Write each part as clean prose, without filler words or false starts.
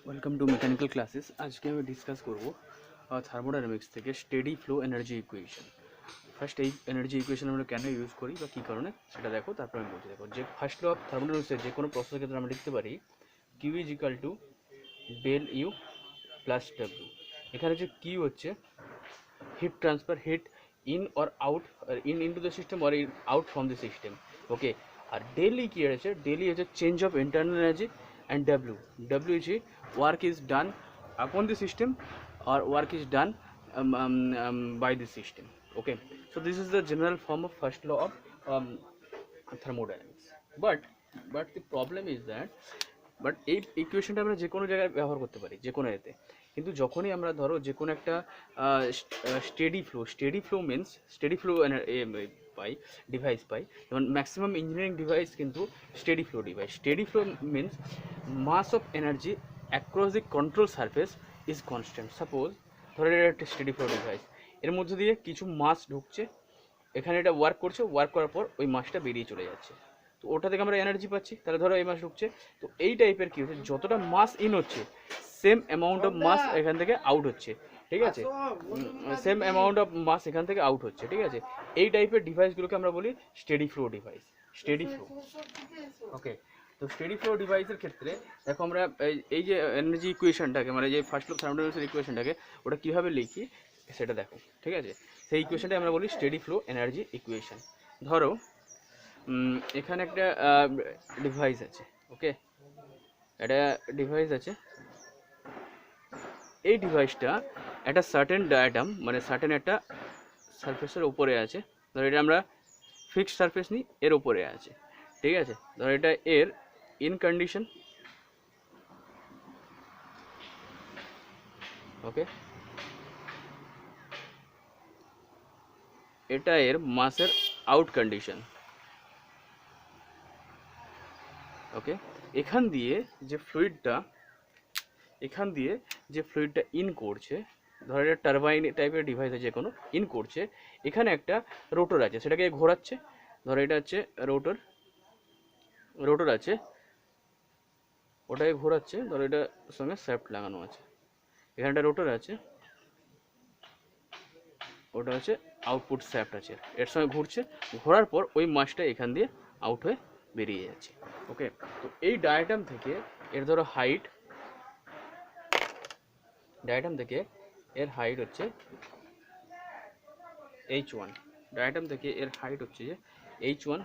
Welcome to mechanical classes. আজকে আমি discuss করব থার্মোডাইনামিক্স থেকে steady flow energy equation. First এই এনার্জি ইকুয়েশন আমরা কেন ইউজ করি বা কী কারণে সেটা দেখো, তারপর আমি বলছি। দেখো, যে ফার্স্ট ল অফ থার্মোডাইনামিক্সের যে কোনো প্রসেসের ক্ষেত্রে আমরা লিখতে পারি Q is equal to del U plus W. এখানে যে কিউ হচ্ছে heat transfer, heat in or out, in into the system or in out from the system. Okay, আর ডেলি কী আছে, ডেলি হচ্ছে change of internal energy, and W, W is work is done upon the system or work is done by the system. Okay, so this is the general form of first law of thermodynamics. but the problem is that এই ইকুয়েশনটা আমরা যে কোনো জায়গায় ব্যবহার করতে পারি, যে কোনো এতে। কিন্তু যখনই আমরা ধরো যে কোনো একটা steady flow means steady flow পাই, ডিভাইস পাই, যেমন ম্যাক্সিমাম ইঞ্জিনিয়ারিং ডিভাইস কিন্তু steady flow device. Steady flow means mass of energy across the control surface is constant. Suppose ধরো এটা একটা স্টেডি ফ্লো ডিভাইস, এর মধ্যে দিয়ে কিছু মাস ঢুকছে, এখানে এটা ওয়ার্ক করছে, ওয়ার্ক করার পর ওই মাসটা বেরিয়ে চলে যাচ্ছে, তো ওটা থেকে আমরা এনার্জি পাচ্ছি। তাহলে ধরো এই মাস ঢুকছে, তো এই টাইপের কী হচ্ছে, যতটা মাস ইন হচ্ছে সেম অ্যামাউন্ট অফ মাস এখান থেকে আউট হচ্ছে, ঠিক আছে? সেম অ্যামাউন্ট অফ মাস এখান থেকে আউট হচ্ছে, ঠিক আছে? এই টাইপের ডিভাইসগুলোকে আমরা বলি steady flow device, steady flow. Okay, তো স্টেডি ফ্লো ডিভাইসের ক্ষেত্রে দেখো আমরা এই যে এনার্জি ইকুয়েশনটাকে, মানে যে ফার্স্ট ল অফ থার্মোডাইনামিক্সের ইকুয়েশনটাকে ওটা কীভাবে লিখি সেটা দেখো, ঠিক আছে? সেই ইকুয়েশনটা আমরা বলি স্টেডি ফ্লো এনার্জি ইকুয়েশন। ধরো এখানে একটা ডিভাইস আছে, ওকে, একটা ডিভাইস আছে। এই ডিভাইসটা একটা সার্টেন ডায়াগ্রাম, মানে সার্টেন একটা সারফেসের উপরে আছে। ধরো এটা আমরা ফিক্সড সারফেস নিই, এর উপরে আছে, ঠিক আছে? ধরো এটা এর ইন কন্ডিশন, ওকে, এটা এর মাসের আউট কন্ডিশন, ওকে। এখান দিয়ে যে ফ্লুইডটা ইন করছে, ধরো এটা টারবাইন টাইপের ডিভাইস আছে, যে কোনো ইন করছে, এখানে একটা রোটর আছে, সেটাকে ঘোরাচ্ছে। ধরো এটা হচ্ছে রোটর আছে, ওটাকে ঘোরাচ্ছে। ধরো এটার সঙ্গে শ্যাফট লাগানো আছে, এখানে একটা রোটর আছে, ওটা হচ্ছে আউটপুট শ্যাফট আছে, এর সঙ্গে ঘুরছে। ঘোরার পর ওই মাসটা এখান দিয়ে আউট হয়ে বেরিয়ে যাচ্ছে, ওকে। তো এই ডায়াগ্রাম থেকে এর ধরো হাইট, ডায়াগ্রাম থেকে এর হাইট হচ্ছে h1, ডায়াগ্রাম থেকে এর হাইট হচ্ছে যে h1,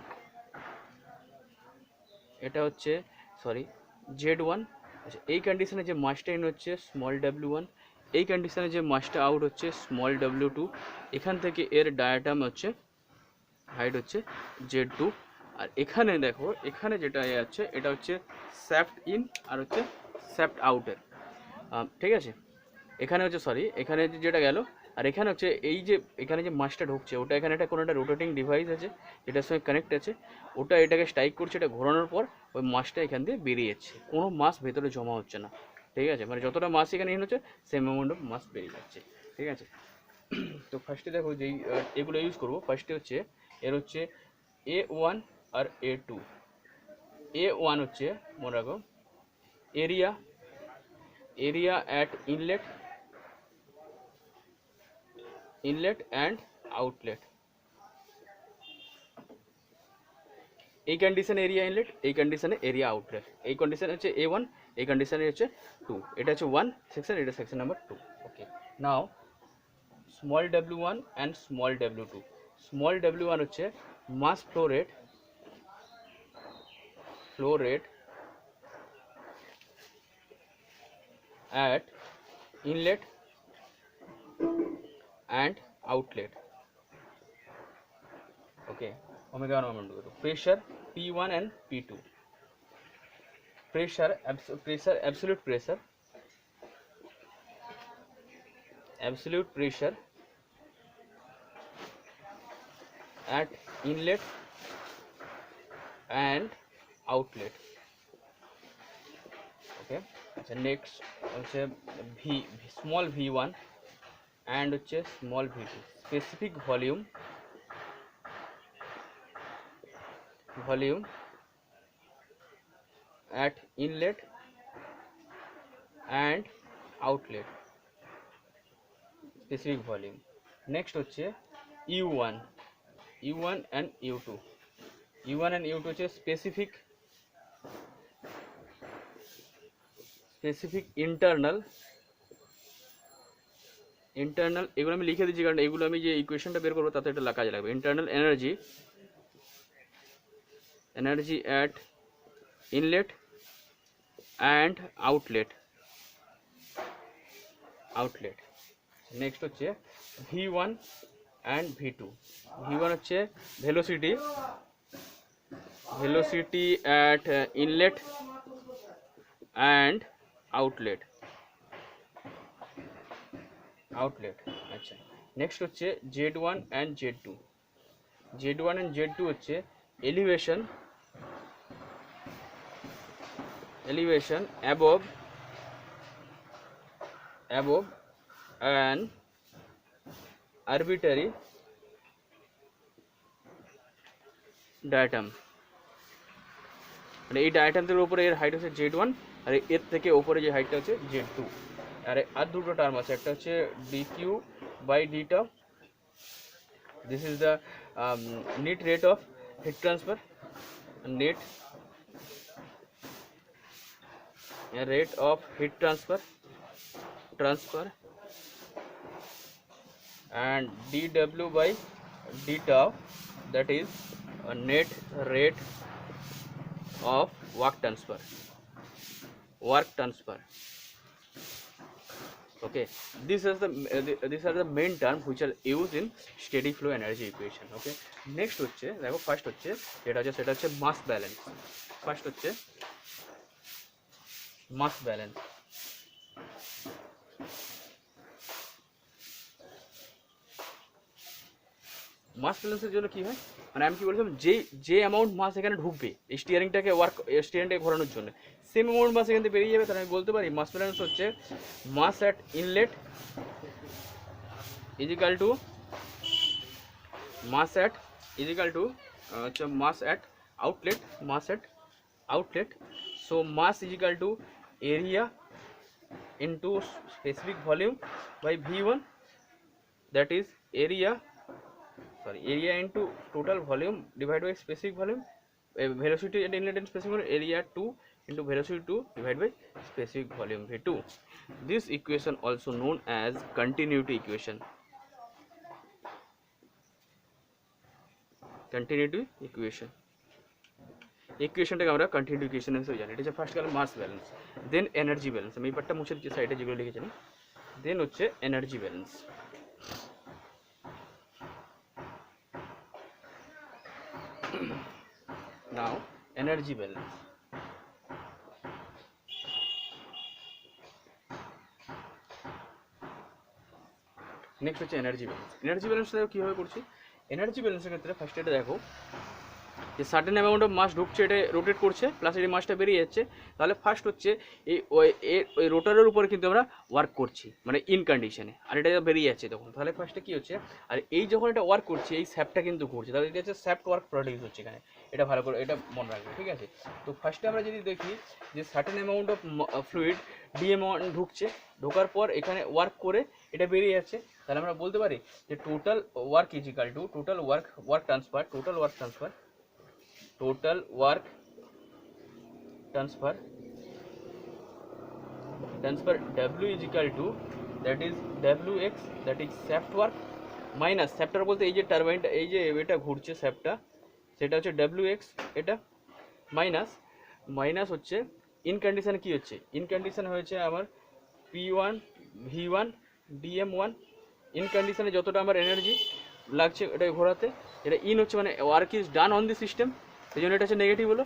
এটা হচ্ছে z1। আচ্ছা, এই কন্ডিশনে যে মাসটা ইন হচ্ছে স্মল w1, এই কন্ডিশনে যে মাসটা আউট হচ্ছে স্মল w2। এখান থেকে এর ডায়াগ্রাম হচ্ছে হাইট হচ্ছে z2। আর এখানে দেখো, এখানে যেটা আছে এটা হচ্ছে শ্যাফট ইন আর হচ্ছে শ্যাফট আউটের, ঠিক আছে? এখানে হচ্ছে এখানে যেটা গেল, আর এখানে হচ্ছে এই যে এখানে যে মাসটা ঢুকছে, ওটা এখানে একটা কোনো একটা রোটেটিং ডিভাইস আছে যেটার সঙ্গে কানেক্ট আছে, ওটা এটাকে স্ট্রাইক করছে, এটা ঘোরানোর পর ওই মাসটা এখান দিয়ে বেরিয়ে যাচ্ছে, কোনো মাস ভেতরে জমা হচ্ছে না, ঠিক আছে? মানে যতটা মাস এখানে ইন হচ্ছে সেম অ্যামাউন্ট অফ মাস বেরিয়ে যাচ্ছে, ঠিক আছে? তো ফার্স্টে দেখো যেই এগুলো ইউজ করবো, ফার্স্টে হচ্ছে এর হচ্ছে A1 আর A2। A1 হচ্ছে মনে রাখো area at inlet and outlet. এই কন্ডিশনে এরিয়া ইনলেট, এই কন্ডিশনে এরিয়া আউটলেট। এই কন্ডিশনে হচ্ছে A1, এই কন্ডিশনে হচ্ছে 2। এটা হচ্ছে 1 সেকশন, এটা section number 2। Okay, now small w1 and small w2। Small w1 হচ্ছে mass flow rate at inlet and outlet, okay, omega 1 omega 2. Pressure P1 and P2, absolute pressure at inlet and outlet, okay. আচ্ছা, next হচ্ছে small v1 and হচ্ছে small v2। Specific volume at inlet and outlet specific volume. Next হচ্ছে U1, U1 and U2। U1 and U2 হচ্ছে specific internal, এগুলো আমি লিখে দিচ্ছি কারণ এগুলো আমি যে ইকুয়েশনটা বের করবো তাতে এটা কাজে লাগবে। Internal energy at inlet and outlet. Next হচ্ছে V1 অ্যান্ড V2। V1 হচ্ছে velocity at inlet and outlet. আচ্ছা, নেক্সট হচ্ছে Z1 and Z2। Z1 and Z2 হচ্ছে এলিভেশন above an arbitrary ডায়াটাম, মানে এই ডায়াটাম থেকে উপরে এর হাইট হচ্ছে Z1 আর এর থেকে উপরে যে হাইটটা হচ্ছে Z2। আর দুটো টার্ম আছে, একটা হচ্ছে dq by dtau, this is the net rate of heat transfer, net rate of heat transfer and dw by dtau, that is a net rate of work transfer. Okay, these are the main terms which are used in steady flow energy equation. Okay, next হচ্ছে দেখো, first হচ্ছে যেটা হচ্ছে সেটা হচ্ছে মাস balance. First হচ্ছে মাস balance. মাস ব্যালেন্সের জন্য কি হয়, মানে আমি কি বলছিলাম, যে অ্যামাউন্ট মাস এখানে ঢুকবে এই স্টিয়ারিংটাকে ঘোরানোর জন্য, সেম অ্যামাউন্ট মাস এখান থেকে বেরিয়ে যাবে। তাহলে আমি বলতে পারি মাস ব্যালেন্স হচ্ছে mass at inlet is equal to mass at outlet. So mass is equal to area into specific volume by V1, that is area into total volume divided by specific volume, velocity at inlet and specific volume, area 2 into velocity 2 divided by specific volume V2. This equation also known as continuity equation. ইকুয়েশনটাকে আমরা continuity equation হিসেবে জানি। এটা হচ্ছে first গেল মাস balance, দেন energy balance. আমি এই পার্টটা মুছে দিচ্ছি, সাইডে যেগুলো লিখেছি, দেন হচ্ছে energy balance. Now energy balance. Next হচ্ছে এনার্জি ব্যালেন্স। এনার্জি ব্যালেন্সটা কীভাবে করছি, এনার্জি ব্যালেন্সের ক্ষেত্রে ফার্স্ট এটা দেখো যে সার্টেন অ্যামাউন্ট অফ মাস ঢুকছে, এটা রোটেট করছে, প্লাস এই মাসটা বেরিয়ে যাচ্ছে। তাহলে ফার্স্ট হচ্ছে ওই রোটারের উপরে কিন্তু আমরা ওয়ার্ক করছি, মানে ইন কন্ডিশনে, আর এটা বেরিয়ে যাচ্ছে তখন। তাহলে ফার্স্টে কী হচ্ছে, আর এই যখন এটা ওয়ার্ক করছে এই স্যাপটা কিন্তু ঘুরছে, তাহলে এটা হচ্ছে স্যাপ্ট ওয়ার্ক প্রডিউস হচ্ছে এখানে। এটা ভালো করে এটা মনে রাখবে, ঠিক আছে। তো ফার্স্টে আমরা যদি দেখি যে certain amount of fluid D amount ঢুকছে, ঢোকার পর এখানে ওয়ার্ক করে এটা বেরিয়ে যাচ্ছে, তাহলে আমরা বলতে পারি যে total work is equal to total work transfer W is equal to, that is WX, that is shaft work, minus স্যাপটার বলতে এই যে টারবাইনটা, এই যে এটা ঘুরছে স্যাপটা, সেটা হচ্ছে WX, এটা মাইনাস হচ্ছে ইন কন্ডিশনে কি হচ্ছে, ইন কন্ডিশনে হয়েছে আমার P1 V1 DM1। ইন কন্ডিশনে যতটা আমার এনার্জি লাগছে এটা ঘোরাতে, এটা ইন হচ্ছে মানে work is done on the system, সেই জন্য এটা হচ্ছে নেগেটিভ হলো।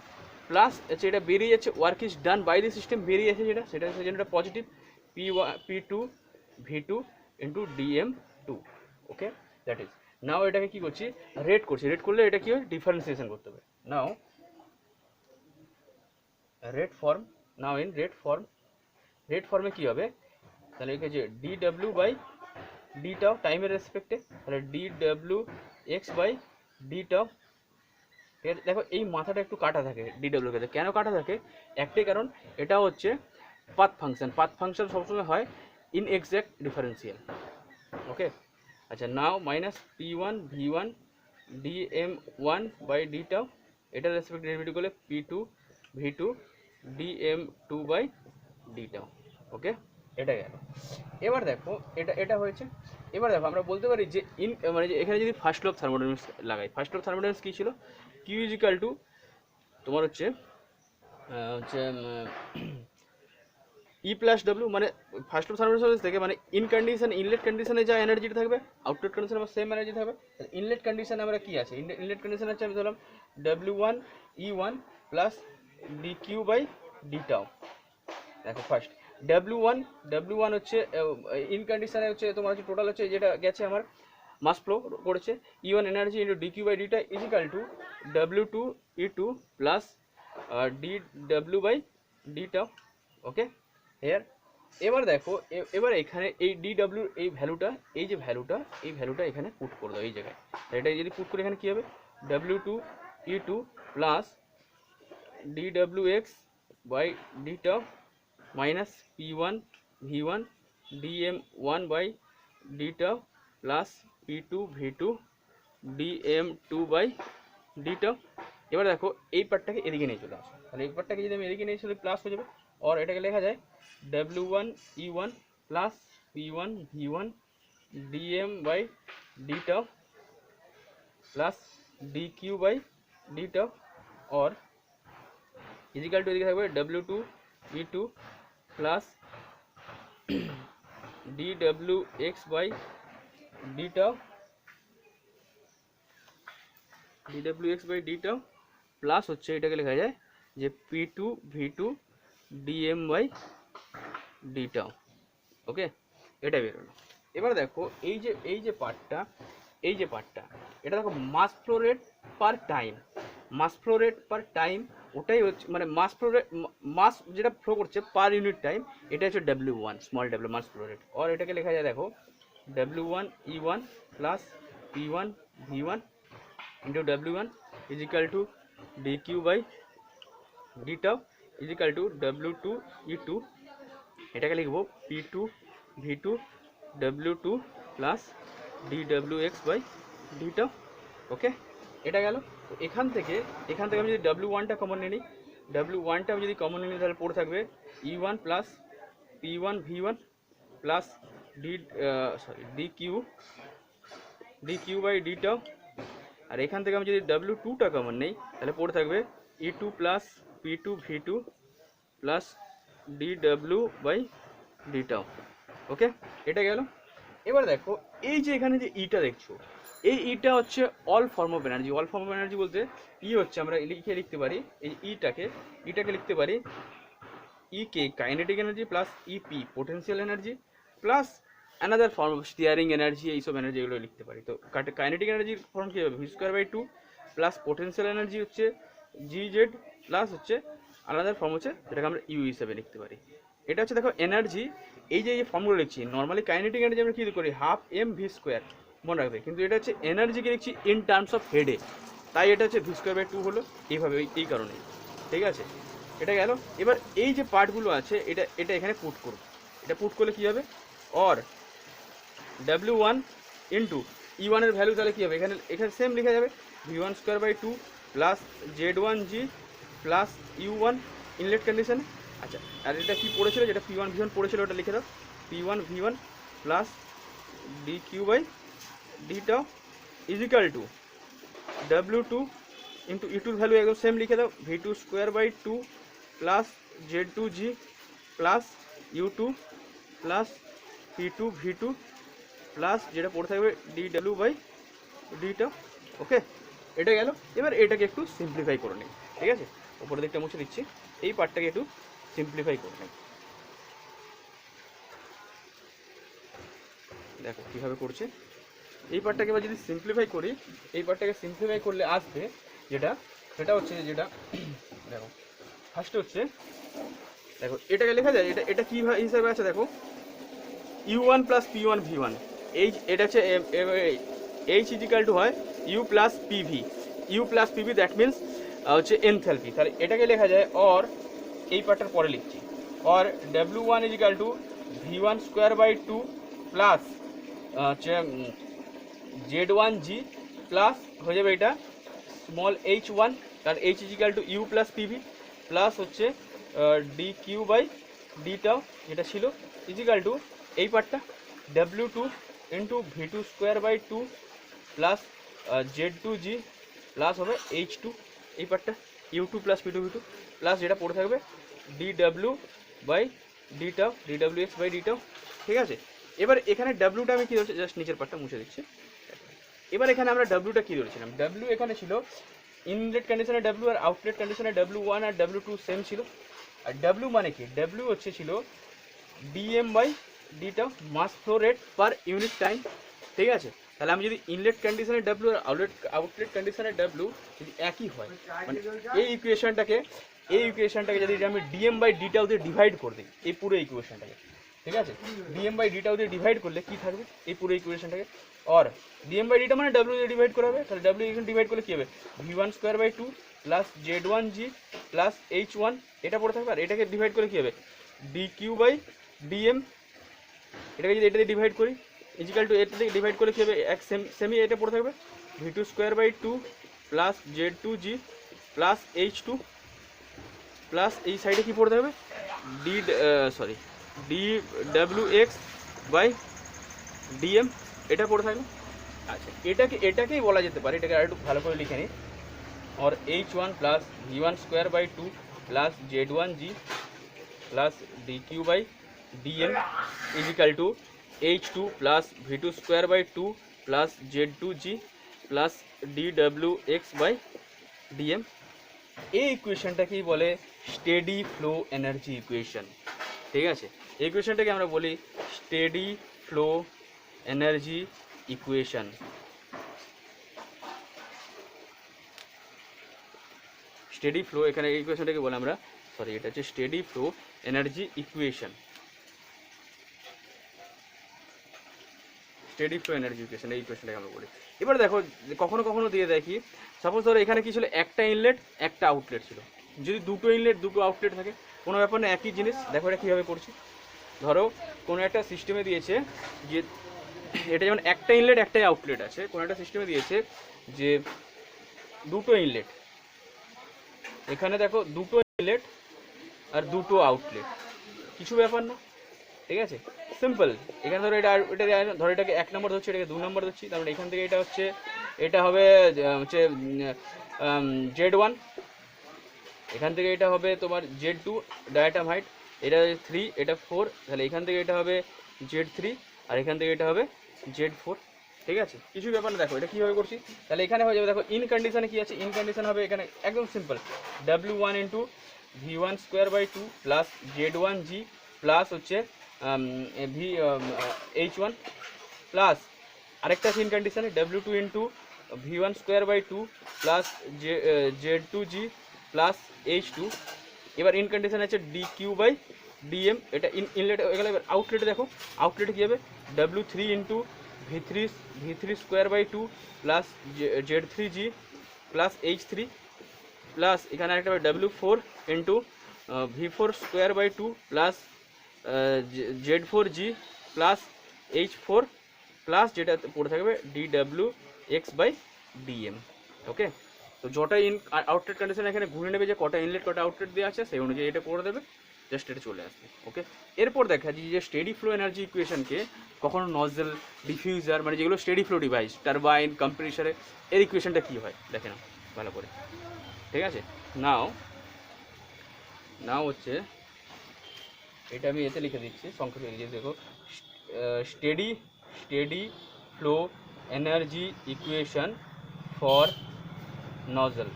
প্লাস হচ্ছে এটা বেরিয়ে যাচ্ছে, work is done by the system, বেরিয়ে যাচ্ছে সেটা সেই জন্য এটা positive, P2 V2 into DM2। Okay, that is. Now এটাকে কী করছি, রেট করছি। রেট করলে এটা কী হয়, ডিফারেন্সিয়েশন করতে হবে। নাও রেট ফর্মে কী হবে, তাহলে এখানে যে DW বাই ডিটাও টাইমের রেসপেক্টে, তাহলে DWX বাই ডিটাও। ঠিক আছে, দেখো এই মাথাটা একটু কাটা থাকে DW কে, কেন কাটা থাকে, একটাই কারণ, এটা হচ্ছে পাথ ফাংশন সবসময় হয় ইনএক্সাক্ট ডিফারেন্সিয়াল। ওকে, আচ্ছা now minus P one V one D M one by D tau, এটার রেসপেক্ট ডেরিভেটিভ করলে P two V two D M two by D tau. Okay, এটা গেল। এবার দেখো এটা হয়েছে। এবার দেখো আমরা বলতে পারি যে মানে যে এখানে যদি ফার্স্ট ল অফ থার্মোডাইনামিক্স লাগাই, ফার্স্ট ল অফ থার্মোডাইনামিক্স কী ছিল, কিউ ইজ ইকাল টু তোমার হচ্ছে ই প্লাস ডাব্লিউ, মানে ফার্স্ট অফ থার্মোডাইনামিক্স থেকে মানে ইনলেট কন্ডিশনে যা এনার্জিটা থাকবে আউটলেট কন্ডিশনে আমার সেম এনার্জি থাকবে। ইনলেট কন্ডিশনে আমরা কি আছে, ইনলেট কন্ডিশন হচ্ছে আমি ধরলাম W one E one plus D Q by D tau. দেখো ফার্স্ট ডাব্লিউ ওয়ান হচ্ছে ইন কন্ডিশনে হচ্ছে তোমার হচ্ছে টোটাল হচ্ছে যেটা গেছে আমার মাস ফ্লো করেছে E one energy into D Q by D T is equal to W two E two plus D W by D tau. Okay here, এবার দেখো এবার এখানে এই ডি ডাব্লিউ এই ভ্যালুটা এই ভ্যালুটা এখানে পুট করে দাও এই জায়গায়। এটা যদি পুট করে এখানে কী হবে, W two E two plus D W X by D tau minus P one V one D M one by D tau plus P two V two D M two by D tau. এবার দেখো এই পার্টটাকে এদিকে নিয়ে চলে আসো, তাহলে এই পার্টটাকে যদি আমি এদিকে নিয়ে চলে প্লাস হয়ে যাবে, और এটাকে লেখা যায় W one E one plus P one V one D M by D tau plus D Q by D tau, और ইজিক্যাল টু এদিকে থাকবে W two E two plus D W X by D tau D W X by D tau plus হচ্ছে এটাকে লেখা যায় যে P two V two D M by D tau. Okay, এটা বেরোলো। এবার দেখো এই যে পার্টটা এটা দেখো mass flow rate per time, ওটাই হচ্ছে মানে মাস যেটা ফ্লো করছে পার ইউনিট টাইম, এটা হচ্ছে W one small W mass flow rate. और এটাকে লেখা যায় দেখো W one E one plus P one V one into W one is equal to D Q by D tau is equal to W two E two, এটাকে লিখবো P two V two W two plus D W X by D tau. Okay, এটা গেল। তো এখান থেকে আমি যদি W ওয়ানটা কমন নিই, ডাব্লিউ ওয়ানটা আমি যদি কমন নিই তাহলে পড়ে থাকবে E one plus P one V one plus D Q by D tau. আর এখান থেকে আমি যদি ডাব্লিউ টুটা কমন নিই তাহলে পড়ে থাকবে E two plus P two V two plus D W by D tau. Okay, এটা গেল। এবার দেখো এই যে এখানে যে ইটা দেখছো, এই ইটা হচ্ছে all form of energy. All form of energy বলতে ই হচ্ছে আমরা লিখতে পারি এই ইটাকে লিখতে পারি E K kinetic energy plus E P potential energy plus another form of steering energy, এইসব এনার্জি এগুলো লিখতে পারি। তো কাইনেটিক এনার্জির ফর্ম কী হবে, V square by two plus potential energy হচ্ছে জি জেড প্লাস হচ্ছে আলাদা ফর্ম হচ্ছে যেটাকে আমরা ইউ হিসাবে লিখতে পারি। এটা হচ্ছে দেখো এনার্জি, এই যে ফর্মগুলো লিখছি নর্মালি কাইনেটিক এনার্জি আমরা কী করি হাফ এম ভি স্কোয়ার মনে রাখবে, কিন্তু এটা হচ্ছে এনার্জিকে লিখছি ইন টার্মস অফ হেডে, তাই এটা হচ্ছে ভি স্কোয়ার বাই টু হলো এইভাবে, এই কারণে। ঠিক আছে, এটা গেল। এবার এই যে পার্টগুলো আছে এটা এখানে পুট করব, এটা পুট করলে কী হবে, और ডাব্লিউ ওয়ান ইন্টু ই ওয়ানের ভ্যালু তাহলে কী হবে, এখানে সেম লেখা যাবে V one square by two plus Z one G plus U one inlet কন্ডিশনে। আচ্ছা, আর এটা কী পড়েছিল, যেটা পি ওয়ান ভি ওয়ান পড়েছিল ওটা লিখে দাও, P one V one plus D Q by D tau is equal to W two into E টুর ভ্যালু একদম সেম লিখে দাও V two square by two plus Z two G plus U two plus P two V two plus যেটা পড়ে থাকবে D W by D tau. Okay, এটা গেল। এবার এটাকে একটু সিম্পলিফাই করে নিই। ঠিক আছে, উপরের দিকটা মুছে দিচ্ছি, এই পার্টটাকে একটু সিম্পলিফাই করে নিই। দেখো কীভাবে করছে এই পার্টটাকে। এবার যদি সিম্পলিফাই করি, এই পার্টটাকে সিম্পলিফাই করলে আসবে সেটা হচ্ছে যেটা দেখো ফার্স্ট হচ্ছে দেখো এটাকে লেখা যায়, এটা কী হিসাবে আছে দেখো U one plus P one V one, এটা হচ্ছে এইচ ইজিক্যাল টু হয় U plus PV that means হচ্ছে এনথ্যালপি। তাহলে এটাকে লেখা যায়, और এই পার্টটার পরে লিখছি, और W1 is equal to V1 square by 2 plus হচ্ছে Z1G প্লাস হয়ে যাবে এটা স্মল h1 কারণ h is equal to U plus PV plus হচ্ছে ডি কিউ বাই ডিটাও যেটা ছিল ইজ ইকুয়াল টু এই পার্টটা W2 into V2 square by 2 plus Z2G plus হবে H2 এই পার্টটা U2 প্লাস P2V2 প্লাস যেটা পড়ে থাকবে DW বাই ডিটাও DWX বাই ডিটাও। ঠিক আছে, এবার এখানে ডাব্লিউটা আমি কী ধরছি, জাস্ট নিচের পার্টটা মুছে দিচ্ছি। এবার এখানে আমরা ডাব্লিউটা কী ধরেছিলাম, ডাব্লিউ এখানে ছিল ইনলেট কন্ডিশনে ডাব্লিউ আর আউটলেট কন্ডিশনে W1 আর W2 সেম ছিল। আর ডাব্লিউ মানে কি, ডাব্লিউ হচ্ছে ছিল DM by D tau mass flow rate per unit time. ঠিক আছে, তাহলে আমি যদি ইনলেট কন্ডিশনে ডাব্লিউ আর আউটলেট কন্ডিশনে ডাব্লিউ যদি একই হয়, মানে এই ইকুয়েশনটাকে যদি আমি ডিএম বাই ডিটাও দিয়ে ডিভাইড করে দিই এই পুরো ইকুয়েশনটাকে, ঠিক আছে, ডিএম বাই ডিটাও দিয়ে ডিভাইড করলে কী থাকবে এই পুরো ইকুয়েশনটাকে, और ডিএম বাই ডিটা মানে ডাব্লিউ দিয়ে ডিভাইড করা হবে, তাহলে ডাব্লিউ এখানে ডিভাইড করলে কী হবে V1 square by 2 plus Z1G plus H1 এটা পড়ে থাকবে। আর এটাকে ডিভাইড করলে কী হবে DQ বাই ডিএম, এটাকে যদি এটা দিয়ে ডিভাইড করি ইজিক্যাল টু এটা দিয়ে ডিভাইড করলে কী হবে এক সেমি এটা পড়ে থাকবে V2 square by 2 plus Z2G plus H2 plus এই সাইডে কী পড়ে থাকবে DWX বাই ডিএম এটা পড়ে থাকবে। আচ্ছা, এটাকেই বলা যেতে পারে, এটাকে আর একটু ভালো করে লিখে নিই, और H1 plus V1 square by 2 plus Z1G plus DQ by DM is equal to H2 plus V2 square by 2 plus Z2G plus DWX by DM. এই ইকুয়েশনটাকেই বলে স্টেডি ফ্লো এনার্জি ইকুয়েশন। ঠিক আছে, এই ইকুয়েশনটাকে আমরা বলি steady flow energy equation. Steady flow এখানে এই ইকুয়েশনটাকে বলে আমরা, সরি এটা হচ্ছে steady flow energy equation, steady flow energy equation এই ইকুয়েশনটাকে আমরা বলি। এবার দেখো কখনো কখনো দিয়ে দেখি, সাপোজ ধরো এখানে কি ছিল একটা ইনলেট একটা আউটলেট ছিল, যদি দুটো ইনলেট দুটো আউটলেট থাকে কোনো ব্যাপার না, একই জিনিস। দেখো এটা কীভাবে করছি, ধরো কোনো একটা সিস্টেমে দিয়েছে যে এটা যেমন একটা ইনলেট একটাই আউটলেট আছে, কোনো একটা সিস্টেমে দিয়েছে যে দুটো ইনলেট, এখানে দেখো দুটো ইনলেট আর দুটো আউটলেট, কিছু ব্যাপার না। ঠিক আছে, সিম্পল। এখানে ধরো এটা ধরো এটাকে 1 নম্বর ধরছি, এটাকে 2 নম্বর ধরছি, তার মানে এখান থেকে এটা হচ্ছে এটা হবে হচ্ছে Z1, এখান থেকে এটা হবে তোমার Z2 ডায়াটাম হাইট, এটা 3 এটা 4, তাহলে এখান থেকে এটা হবে Z3 আর এখান থেকে এটা হবে Z4। ঠিক আছে, কিছু ব্যাপার না। দেখো এটা কীভাবে করছি, তাহলে এখানে হয়ে যাবে, দেখো ইন কন্ডিশনে কী আছে, ইন কন্ডিশন হবে এখানে একদম simple W1 into V1 square by 2 plus Z1G plus হচ্ছে H1 প্লাস আরেকটা ইন কন্ডিশনে W2 into V1 square by 2 plus Z2G plus H2। এবার ইন কন্ডিশন আছে DQ বাই ডিএম, এটা ইনলেট হয়ে গেলে। এবার আউটলেটে দেখো, আউটলেটে কী হবে W3 into V3 square by 2 plus Z3G plus H3 plus এখানে আরেকটা হবে W4 into V4 square by 2 plus Z4G plus H4 plus যেটা পড়ে থাকবে DWX বাই ডিএম। ওকে, তো যটা আউটলেট কন্ডিশন এখানে ঘুরে নেবে যে কটা ইনলেট কটা আউটলেট দেওয়া আছে সেই অনুযায়ী এটা করে দেবে, জাস্ট এটা চলে আসবে। ওকে, এরপর দেখা যায় যে স্টেডি ফ্লো এনার্জি ইকুয়েশনকে কখনো নজেল, ডিফিউজার, মানে যেগুলো স্টেডি ফ্লো ডিভাইস, টারবাইন, কম্প্রেসারে, এর ইকুয়েশনটা কী হয় দেখে নাও ভালো করে। ঠিক আছে, নাও হচ্ছে এটা আমি এতে লিখে দিচ্ছি সংক্ষেপে লিখে, দেখো steady flow energy equation for nozzle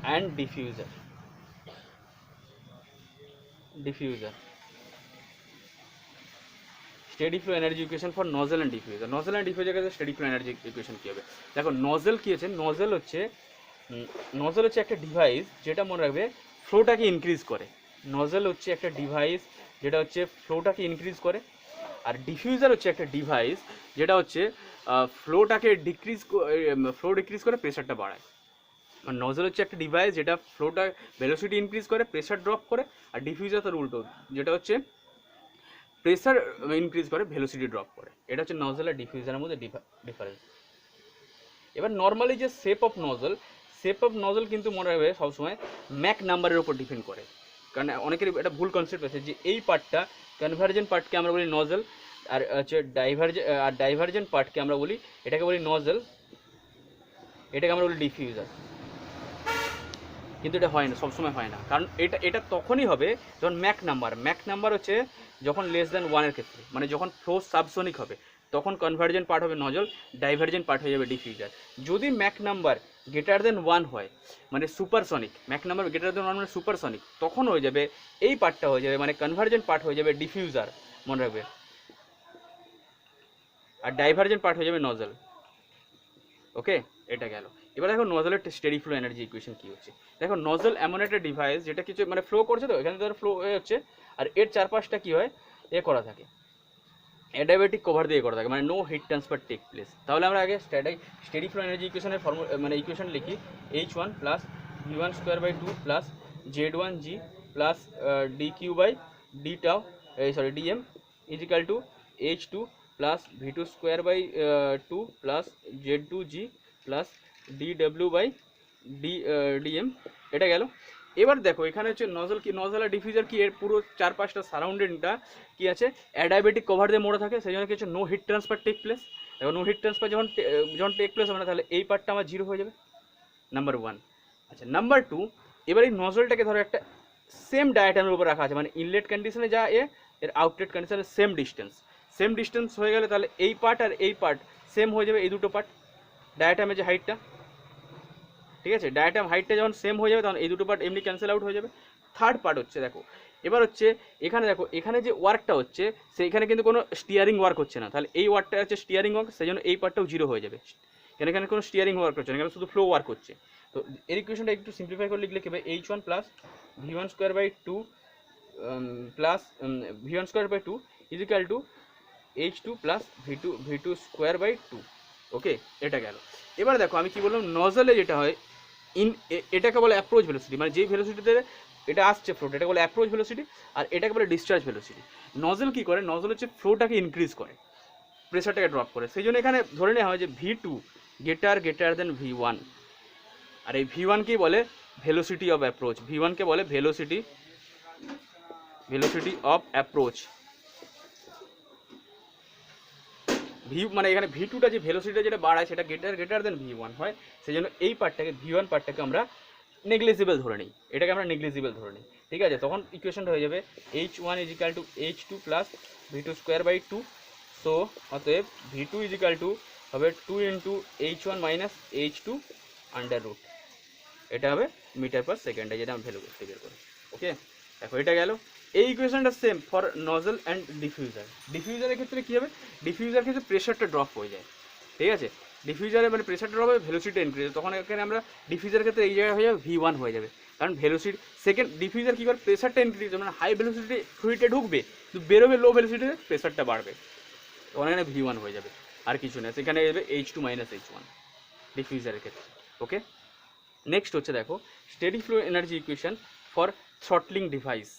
and diffuser. Steady flow energy equation for nozzle and diffuser. Nozzle and diffuser কাছে স্টেডি ফ্লো এনার্জি ইকুয়েশন কী হবে দেখো। নজেল কী আছে, নজেল হচ্ছে একটা ডিভাইস যেটা মনে রাখবে ফ্লোটাকে ইনক্রিজ করে। নজেল হচ্ছে একটা ডিভাইস যেটা হচ্ছে ফ্লোটাকে ইনক্রিজ করে, আর ডিফিউজার হচ্ছে একটা ডিভাইস যেটা হচ্ছে ফ্লো ডিক্রিজ করে প্রেশারটা বাড়ায়। আর নজল হচ্ছে একটা ডিভাইস যেটা ফ্লোটা ভেলোসিটি ইনক্রিজ করে, প্রেশার ড্রপ করে। আর ডিফিউজার তার উল্টো, যেটা হচ্ছে প্রেশার ইনক্রিজ করে, ভেলোসিটি ড্রপ করে। এটা হচ্ছে নজল আর ডিফিউজারের মধ্যে ডিফারেন্স। এবার নর্মালি যে শেপ অফ নজল কিন্তু মনে রাখবে সবসময় ম্যাক নাম্বারের উপর ডিপেন্ড করে। কারণ অনেকের এটা ভুল কনসেপ্ট আছে যে এই পার্টটা কনভার্জেন্ট পার্টকে আমরা বলি নজল, আর হচ্ছে ডাইভার্জেন্ট পার্টকে আমরা বলি, এটাকে বলি নজল, এটাকে আমরা বলি ডিফিউজার। কিন্তু এটা হয় না, সবসময় হয় না। কারণ এটা তখনই হবে যখন ম্যাক নাম্বার হচ্ছে যখন লেস দ্যান 1-এর ক্ষেত্রে, মানে যখন ফ্লো সাবসোনিক হবে তখন কনভার্জেন্ট পার্ট হবে নজল, ডাইভার্জেন্ট পার্ট হয়ে যাবে ডিফিউজার। যদি ম্যাক নাম্বার গ্রেটার দেন 1 হয় মানে supersonic, Mac number greater than 1 মানে সুপারসনিক, তখন হয়ে যাবে এই পার্টটা হয়ে যাবে মানে কনভার্জেন্ট পার্ট হয়ে যাবে ডিফিউজার, মনে রাখবে। আর ডাইভার্জেন্ট পার্ট হয়ে যাবে নজল। ওকে, এটা গেল। এবার দেখো নজলের স্টেডি ফ্লো এনার্জি ইকুয়েশন কী হচ্ছে। দেখো নজল এমন একটা ডিভাইস যেটা কিছু মানে ফ্লো করছে, তো এখানে ধর ফ্লো হচ্ছে, আর এর চারপাশটা কী হয় করা থাকে, অ্যাডিয়াবেটিক কভার দিয়ে করা থাকে, মানে no heat transfer take place. তাহলে আমরা আগে স্টেডি ফ্লো এনার্জি ইকুয়েশনের মানে ইকুয়েশন লিখি, H1 plus V1 square by 2 plus Z1G plus DQ by D tau DM is equal to H2 plus V2 square by 2 plus Z2G plus DW by DM। এটা গেল। এবার দেখো এখানে হচ্ছে nozzle আর diffuser কি, এর পুরো চারপাশটা সারাউন্ডিংটা কি আছে, অ্যাডিয়াবেটিক কভার দিয়ে মোড়া থাকে, সেই জন্য কি হচ্ছে no heat transfer take place. এবং নো হিট ট্রান্সফার যখন টেক প্লেস হবে না, তাহলে এই পার্টটা আমার 0 হয়ে যাবে, নাম্বার 1। আচ্ছা, নাম্বার 2, এবার এই নজলটাকে ধরো একটা সেম ডায়াগ্রামের উপর রাখা আছে, মানে ইনলেট কন্ডিশনে যা এর আউটলেট কন্ডিশনে সেম ডিস্টেন্স হয়ে গেলে তাহলে এই পার্ট আর এই পার্ট সেম হয়ে যাবে, এই দুটো পার্ট ডায়াগ্রামের যে হাইটটা, ঠিক আছে, ডায়াগ্রাম হাইটটা যখন সেম হয়ে যাবে তখন এই দুটো পার্ট এমনি ক্যান্সেল আউট হয়ে যাবে। থার্ড পার্ট হচ্ছে দেখো, এবার হচ্ছে এখানে দেখো এখানে যে ওয়ার্কটা হচ্ছে সেইখানে কিন্তু কোনো স্টিয়ারিং ওয়ার্ক হচ্ছে না, তাহলে এই ওয়ার্কটা হচ্ছে স্টিয়ারিং ওয়ার্ক, সেই জন্য এই পার্টটাও 0 হয়ে যাবে। এখানে কোনো স্টিয়ারিং ওয়ার্ক হচ্ছে না, এখানে শুধু ফ্লো ওয়ার্ক হচ্ছে। তো এর ইকুয়েশনটা একটু সিম্পলিফাই করে লিখলে কি হবে, H1 plus V1 square by 2 plus V1 square by 2 is equal to H2 plus V2 square by 2। Okay, এটা গেল। এবার দেখো আমি কি বললাম, নজলে যেটা হয় এটাকে বলে অ্যাপ্রোচ ভেলোসিটি, মানে যেই ভেলোসিটিতে এটা আসছে ফ্লোটা, এটা বলে অ্যাপ্রোচ ভেলোসিটি, আর এটাকে বলে ডিসচার্জ ভেলোসিটি। নজল কি করে, নজল হচ্ছে ফ্লোটাকে ইনক্রিজ করে, প্রেশারটাকে ড্রপ করে, সেই জন্য এখানে ধরে নেওয়া হয় যে V2 গ্রেটার দেন V1। আর এই V1কেই বলে ভেলোসিটি অফ অ্যাপ্রোচ, V1কে বলে ভেলোসিটি অফ অ্যাপ্রোচ। মানে এখানে V2টা যে ভেলোসিটিটা যেটা বাড়ায় সেটা গ্রেটার দেন V1 হয়, সেই জন্য এই পার্টটাকে V1 পার্টটাকে আমরা নেগলিজিবল ধরে নিই, এটাকে আমরা নেগলিজিবল ধরে নিই, ঠিক আছে। তখন ইকুয়েশনটা হয়ে যাবে H1 is equal to H2 plus V2 square by 2। So অতএব V2 ইজ ইকাল টু হবে 2 into H1 minus H2 under root, এটা হবে মিটার পার সেকেন্ডে, যেটা আমি ভ্যালু করতে বের করি। ওকে, দেখো এটা গেল। এই ইকুয়েশনটা সেম ফর নজল অ্যান্ড ডিফিউজারের ক্ষেত্রে কী হবে, ডিফিউজার ক্ষেত্রে প্রেশারটা ড্রপ হয়ে যায়, ঠিক আছে। ডিফিউজারে মানে প্রেশারটা ড্রপ হবে, ভেলোসিটি ইনক্রিজ, তখন এখানে আমরা ডিফিউজারের ক্ষেত্রে এই জায়গায় হয়ে যাবে V1 হয়ে যাবে, কারণ ভেলোসিটি সেকেন্ড ডিফিউজার কী করে, প্রেশারটা ইনক্রিজ মানে হাই ভেলোসিটি ফ্লুইডে ঢুকবে কিন্তু বেরোবে লো ভেলোসিটিতে, প্রেশারটা বাড়বে, তখন এখানে V1 হয়ে যাবে, আর কিছু না, সেখানে যাবে H2 মাইনাস H1 ডিফিউজারের ক্ষেত্রে। ওকে, নেক্সট হচ্ছে দেখো steady flow energy equation for throttling device.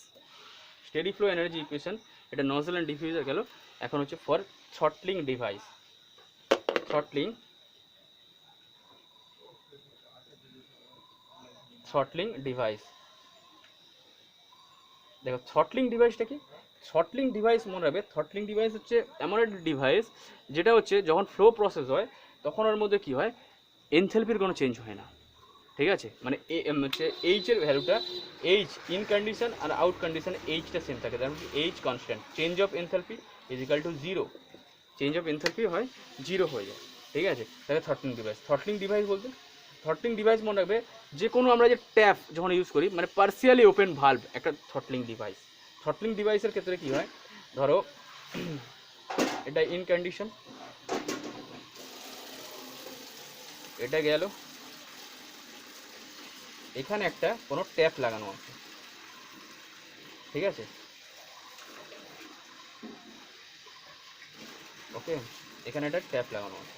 Steady flow energy equation, এটা নজল অ্যান্ড ডিফিউজার গেল, এখন হচ্ছে for throttling device. Throttling device, দেখো থ্রটলিং ডিভাইসটা কি, থ্রটলিং ডিভাইস মনে রাখবে, থ্রটলিং ডিভাইস হচ্ছে এমন একটা ডিভাইস যেটা হচ্ছে যখন ফ্লো প্রসেস হয় তখন ওর মধ্যে কী হয়, এনথ্যালপির কোনো চেঞ্জ হয় না, ঠিক আছে। মানে হচ্ছে এইচের ভ্যালুটা, এইচ ইন কন্ডিশন আর আউট কন্ডিশন এইচটা সেম থাকে, তার মানে H constant, change of enthalpy is equal to 0, change of enthalpy হয় 0 হয়ে যায়, ঠিক আছে। তাহলে থ্রটলিং ডিভাইস বলতে থ্রটলিং ডিভাইস মনে রাখবে, যে কোনো আমরা যে ট্যাপ যখন ইউজ করি মানে পার্সিয়ালি ওপেন ভালভ একটা থ্রটলিং ডিভাইসের ক্ষেত্রে কী হয়, ধরো এটা ইন কন্ডিশন, এটা গেল, এখানে একটা কোনো ট্যাপ লাগানো আছে, ঠিক আছে। ওকে, এখানে একটা ট্যাপ লাগানো আছে,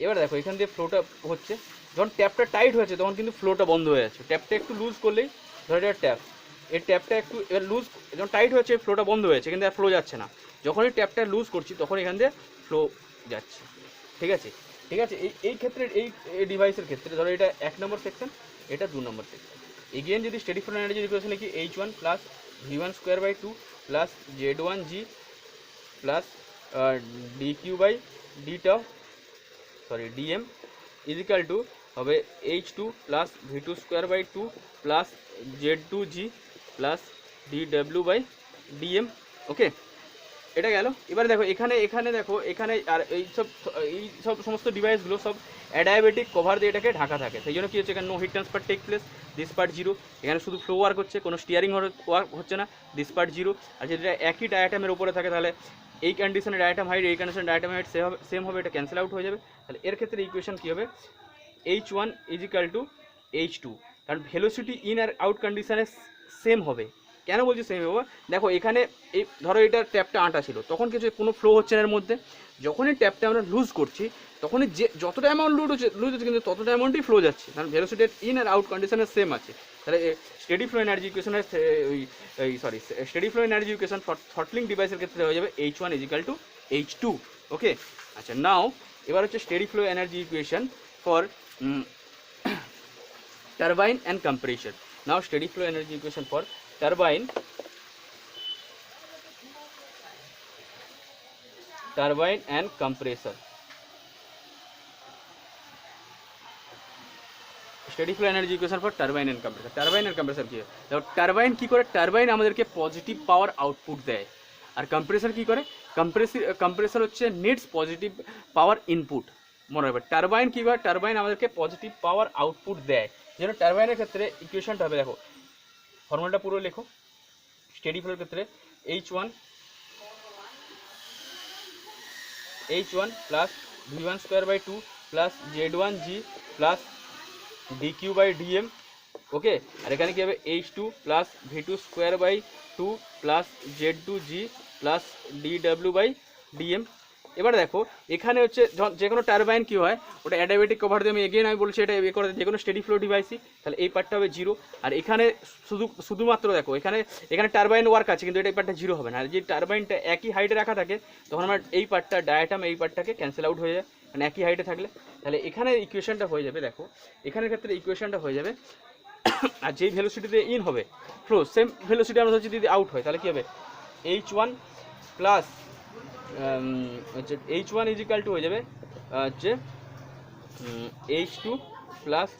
এবার দেখো এখান দিয়ে ফ্লোটা হচ্ছে, যখন ট্যাপটা টাইট হয়েছে তখন কিন্তু ফ্লোটা বন্ধ হয়ে যাচ্ছে। ট্যাপটা একটু লুজ করলেই, ধরো এটা ট্যাপ, এই ট্যাপটা একটু এবার লুজ, যখন টাইট হয়েছে ফ্লোটা বন্ধ হয়েছে কিন্তু আর ফ্লো যাচ্ছে না। যখনই ট্যাপটা লুজ করছি তখন এখান দিয়ে ফ্লো যাচ্ছে। ঠিক আছে, ঠিক আছে। এই ক্ষেত্রে এই ডিভাইসের ক্ষেত্রে ধরো এটা 1 নম্বর সেকশন, এটা 2 নম্বর সেকশন। এগেন যদি স্টেডি ফ্লো এনার্জি ইকুয়েশন লিখি H1 plus V1 square by 2 plus Z1G plus DQ by D tau dm is equal to হবে H2 plus V2 square by 2 plus Z2G plus DW by dm। Okay, এটা গেল। এবার দেখো এখানে দেখো এখানে আর এই সব সমস্ত ডিভাইসগুলো সব অ্যাডায়াবেটিক কভার দিয়ে এটাকে ঢাকা থাকে। সেই জন্য কী হচ্ছে, এখানে no heat transfer take place, this part zero. এখানে শুধু ফ্লো ওয়ার্ক হচ্ছে, কোনো স্টিয়ারিং ওয়ার্ক হচ্ছে না, দিস পার্ট জিরো। আর যদি এটা একই ডায়াটামের উপরে থাকে তাহলে এই কন্ডিশনে ডায়াটাম হাইট, এই কন্ডিশনে ডায়াটাম হাইট সেম হবে, এটা ক্যান্সেল আউট হয়ে যাবে। তাহলে এর ক্ষেত্রে ইকুয়েশন কী হবে, H1 is equal to H2, কারণ ভেলোসিটি ইন আর আউট কন্ডিশনে সেম হবে। কেন বলছি সেম হবে, দেখো এখানে এই ধরো এটা ট্যাপটা আঁটা ছিল, তখন কিছু কোনো ফ্লো হচ্ছে না এর মধ্যে। যখনই ট্যাপটা আমরা লুজ করছি তখনই যে যতটা অ্যামাউন্ট লুজ হচ্ছে কিন্তু ততটা অ্যামাউন্টই ফ্লো যাচ্ছে, কারণ ভেলোসিটির ইন আর আউট কন্ডিশনে সেম আছে। তাহলে স্টেডি ফ্লো এনার্জি ইকুয়েশনের steady flow energy equation for throttling ডিভাইসের ক্ষেত্রে হয়ে যাবে H1 is equal to H2। ওকে, আচ্ছা নাও এবার হচ্ছে steady flow energy equation for turbine and compressor. Now steady flow energy equation for turbine and compressor. Steady flow energy equation for turbine and compressor. Turbine and compressor কি হয়, দেখো turbine কী করে, turbine আমাদেরকে positive power output দেয়। আর compressor কী করে, compressor হচ্ছে needs positive power input. মনে রাখবে টারবাইন কী করে, টারবাইন আমাদেরকে পজিটিভ পাওয়ার আউটপুট দেয়। যেন টারবাইনের ক্ষেত্রে ইকুয়েশনটা হবে, দেখো ফর্মুলাটা পুরো লেখো। স্টেডি ফ্লোর ক্ষেত্রে H1 plus V1 square by 2 plus Z1G plus DQ by dm। Okay, আর এখানে কী হবে H2 plus V2 square by 2 plus Z2G plus DW by dm। এবার দেখো এখানে হচ্ছে যে কোনো টারবাইন কী হয়, ওটা অ্যাডায়াবেটিক কভার দিয়ে আমি বলছি এটা এ করে যে কোনো স্টেডি ফ্লো ডিভাইসই, তাহলে এই পার্টটা হবে জিরো। আর এখানে শুধুমাত্র দেখো এখানে টারবাইন ওয়ার্ক আছে কিন্তু এই পার্টটা জিরো হবে না। আর যে টারবাইনটা একই হাইটে রাখা থাকে তখন আমার এই পার্টটা ডায়াটাম এই পার্টটাকে ক্যান্সেল আউট হয়ে যায়, মানে একই হাইটে থাকলে। তাহলে এখানে ইকুয়েশনটা হয়ে যাবে, দেখো এখানের ক্ষেত্রে ইকুয়েশনটা হয়ে যাবে, আর যেই ভেলোসিটিতে ইন হবে ফ্লো সেম ভেলোসিটি আমরা হচ্ছে যদি আউট হয় তাহলে কী হবে H1 প্লাস হচ্ছে H1 ইজ ইকাল টু হয়ে যাবে হচ্ছে H2 plus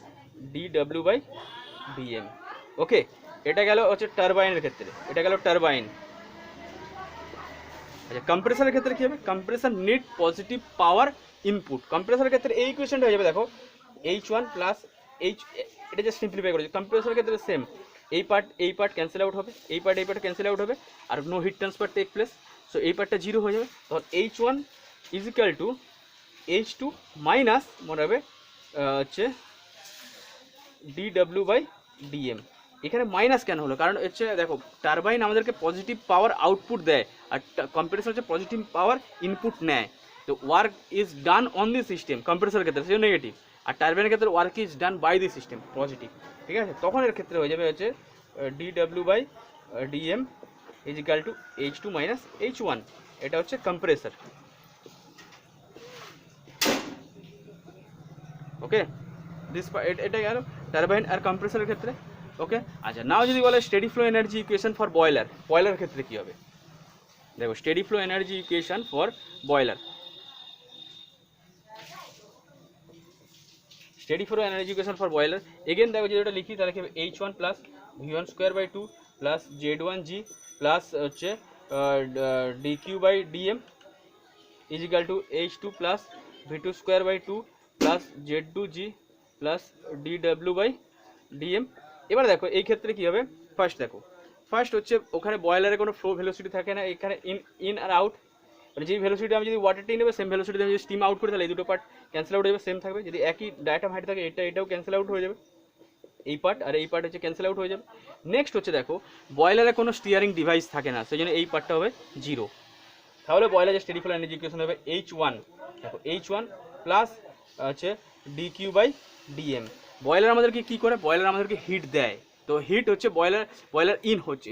DW by dm। Okay, এটা গেল হচ্ছে টারবাইনের ক্ষেত্রে, এটা গেল টারবাইন। আচ্ছা কম্প্রেসরের ক্ষেত্রে কী হবে, compressor need positive power input. কম্প্রেসরের ক্ষেত্রে এই ইকুয়েশনটা হয়ে যাবে, দেখো H1 প্লাস এটা যে সিম্পলিফাই করেছে। কম্প্রেসরের ক্ষেত্রে সেম, এই পার্ট ক্যান্সেল আউট হবে, এই পার্ট ক্যান্সেল আউট হবে, আর no heat transfer take place. So এই পার্টটা জিরো হয়ে যাবে, তখন H1 is equal to H2 minus মনে হবে হচ্ছে DW বাই dm। এখানে মাইনাস কেন হলো, কারণ হচ্ছে দেখো টারবাইন আমাদেরকে পজিটিভ পাওয়ার আউটপুট দেয় আর কম্প্রেসর হচ্ছে পজিটিভ পাওয়ার ইনপুট নেয়। তো work is done on the system কম্প্রেসরের ক্ষেত্রে সেটা নেগেটিভ, আর টারবাইনের ক্ষেত্রে work is done by the system positive. ঠিক আছে, তখন এর ক্ষেত্রে হয়ে যাবে হচ্ছে DW by dm is equal to H2 minus H1। এটা হচ্ছে কম্প্রেসর। ওকে, এটা গেল টারবাইন আর কম্প্রেসরের ক্ষেত্রে। ওকে, আচ্ছা নাও যদি বলে steady flow energy equation for boiler ক্ষেত্রে কী হবে, দেখো steady flow energy equation for boiler. Steady flow energy equation for boiler again দেখো যদি ওটা লিখি তাহলে কি হবে H1 plus V1 square by 2 plus Z1G plus হচ্ছে DQ by dm is equal to H2 plus V2 square by 2 plus Z2G plus DW by dm। এবার দেখো এই ক্ষেত্রে কী হবে, ফার্স্ট হচ্ছে ওখানে বয়লারে কোনো ফ্লো ভেলোসিটি থাকে না, এখানে ইন আর আউট, মানে যেই ভেলোসিটি আমি যদি ওয়াটারটি নেবে সেম ভেলোসিটি আমি যদি স্টিম আউট করি তাহলে এই দুটো পার্ট ক্যান্সেল আউট হয়ে যাবে, সেম থাকবে। যদি একই ডায়াটাম হাইট থাকে এটাও ক্যান্সেল আউট হয়ে যাবে, এই পার্ট আর এই পার্ট হচ্ছে ক্যান্সেল আউট হয়ে যাবে। নেক্সট হচ্ছে দেখো বয়লারে কোনো স্টিয়ারিং ডিভাইস থাকে না, সেই জন্য এই পার্টটা হবে জিরো। তাহলে বয়লার যে স্টেডি ফ্লো এনার্জি ইকুয়েশন হবে H1, দেখো H1 প্লাস হচ্ছে ডিকিউ বাই ডিএম। বয়লার আমাদেরকে কী করে, বয়লার আমাদেরকে হিট দেয়, তো হিট হচ্ছে বয়লার ইন হচ্ছে,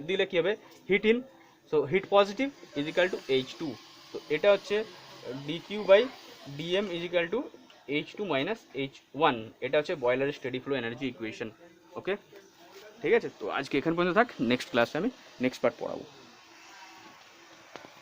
দিলে কী হবে heat in, so heat positive is equal to H2, তো এটা হচ্ছে DQ by DM is equal to H2 minus H1, এটা হচ্ছে বয়লারের steady flow energy equation. Okay, ঠিক আছে, তো আজকে এখান পর্যন্ত থাক, নেক্সট ক্লাসে আমি নেক্সট পার্ট পড়াবো।